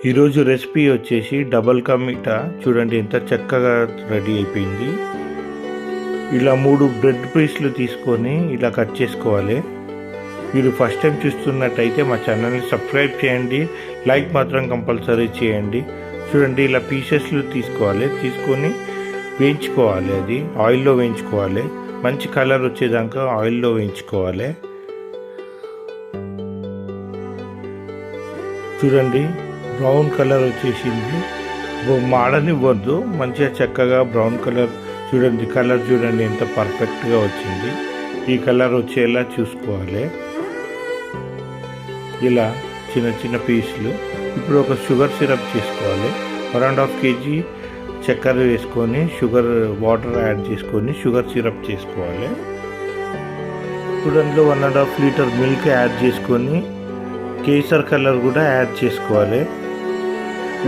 ఈరోజు రెసిపీ వచ్చేసి డబల్ కా మీఠా. చూడండి ఎంత చక్కగా రెడీ అయిపోయింది. ఇలా 3 బ్రెడ్ పీస్లు తీసుకొని ఇలా కట్ చేసుకోవాలి. మీరు ఫస్ట్ టైం చూస్తున్నట్టయితే మా ఛానల్ని సబ్స్క్రైబ్ చేయండి, లైక్ మాత్రం కంపల్సరీ చేయండి. చూడండి ఇలా పీసెస్లు తీసుకోవాలి, తీసుకొని వేయించుకోవాలి. అది ఆయిల్లో వేయించుకోవాలి, మంచి కలర్ వచ్చేదాకా ఆయిల్లో వేయించుకోవాలి. చూడండి బ్రౌన్ కలర్ వచ్చేసింది. మాడనివ్వద్దు, మంచిగా చక్కగా బ్రౌన్ కలర్. చూడండి కలర్ చూడండి ఎంత పర్ఫెక్ట్గా వచ్చింది. ఈ కలర్ వచ్చేలా చూసుకోవాలి. ఇలా చిన్న చిన్న పీసులు. ఇప్పుడు ఒక షుగర్ సిరప్ చేసుకోవాలి. 1.5 kg చక్కెర వేసుకొని షుగర్ వాటర్ యాడ్ చేసుకొని షుగర్ సిరప్ చేసుకోవాలి. ఇప్పుడు అందులో 1.5 లీటర్ మిల్క్ యాడ్ చేసుకొని కేసర్ కలర్ కూడా యాడ్ చేసుకోవాలి.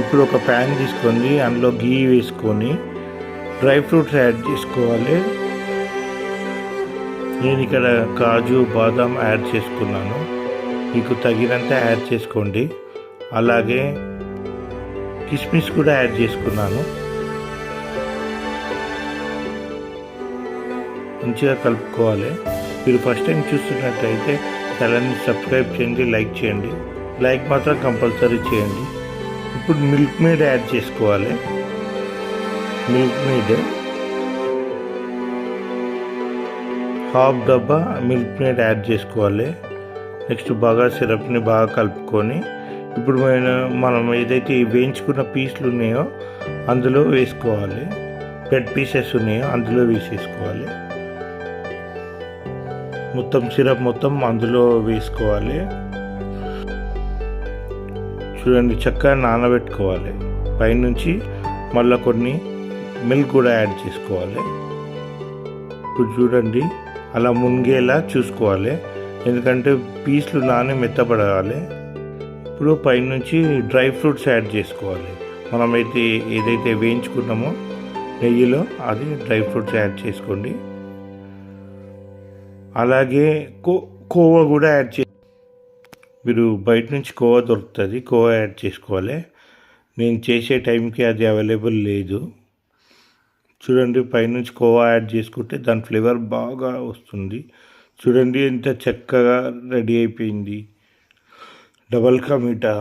ఇప్పుడు ఒక ప్యాన్ తీసుకొని అందులో గీ వేసుకొని డ్రై ఫ్రూట్స్ యాడ్ చేసుకోవాలి. నేను ఇక్కడ కాజు బాదాం యాడ్ చేసుకున్నాను, మీకు తగినంత యాడ్ చేసుకోండి. అలాగే కిస్మిస్ కూడా యాడ్ చేసుకున్నాను. మంచిగా కలుపుకోవాలి. మీరు ఫస్ట్ టైం చూస్తున్నట్టయితే ఛానల్ని సబ్స్క్రైబ్ చేయండి, లైక్ చేయండి, లైక్ మాత్రం కంపల్సరీ చేయండి. ఇప్పుడు మిల్క్ మేడ్ యాడ్ చేసుకోవాలి. మిల్క్ మేడ్ హాఫ్ డబ్బా మిల్క్ మేడ్ యాడ్ చేసుకోవాలి. నెక్స్ట్ బాగా సిరప్ని బాగా కలుపుకొని ఇప్పుడు మనం ఏదైతే వేయించుకున్న పీసులు ఉన్నాయో అందులో వేసుకోవాలి. బ్రెడ్ పీసెస్ ఉన్నాయో అందులో వేసేసుకోవాలి. మొత్తం సిరప్ మొత్తం అందులో వేసుకోవాలి. చూడండి చక్కగా నానబెట్టుకోవాలి. పైనుంచి మళ్ళీ కొన్ని మిల్క్ కూడా యాడ్ చేసుకోవాలి. ఇప్పుడు చూడండి అలా మునిగేలా చూసుకోవాలి, ఎందుకంటే పీసులు నాని మెత్తపడాలి. ఇప్పుడు పైనుంచి డ్రై ఫ్రూట్స్ యాడ్ చేసుకోవాలి. మనమైతే ఏదైతే వేయించుకున్నామో నెయ్యిలో అది డ్రై ఫ్రూట్స్ యాడ్ చేసుకోండి. అలాగే కోవా కూడా యాడ్ మీరు బయట నుంచి కోవా దొరుకుతుంది, కోవా యాడ్ చేసుకోవాలి. నేను చేసే టైంకి అది అవైలబుల్ లేదు. చూడండి పైనుంచి కోవా యాడ్ చేసుకుంటే దాని ఫ్లేవర్ బాగా వస్తుంది. చూడండి ఎంత చక్కగా రెడీ అయిపోయింది డబల్ కా మీఠా.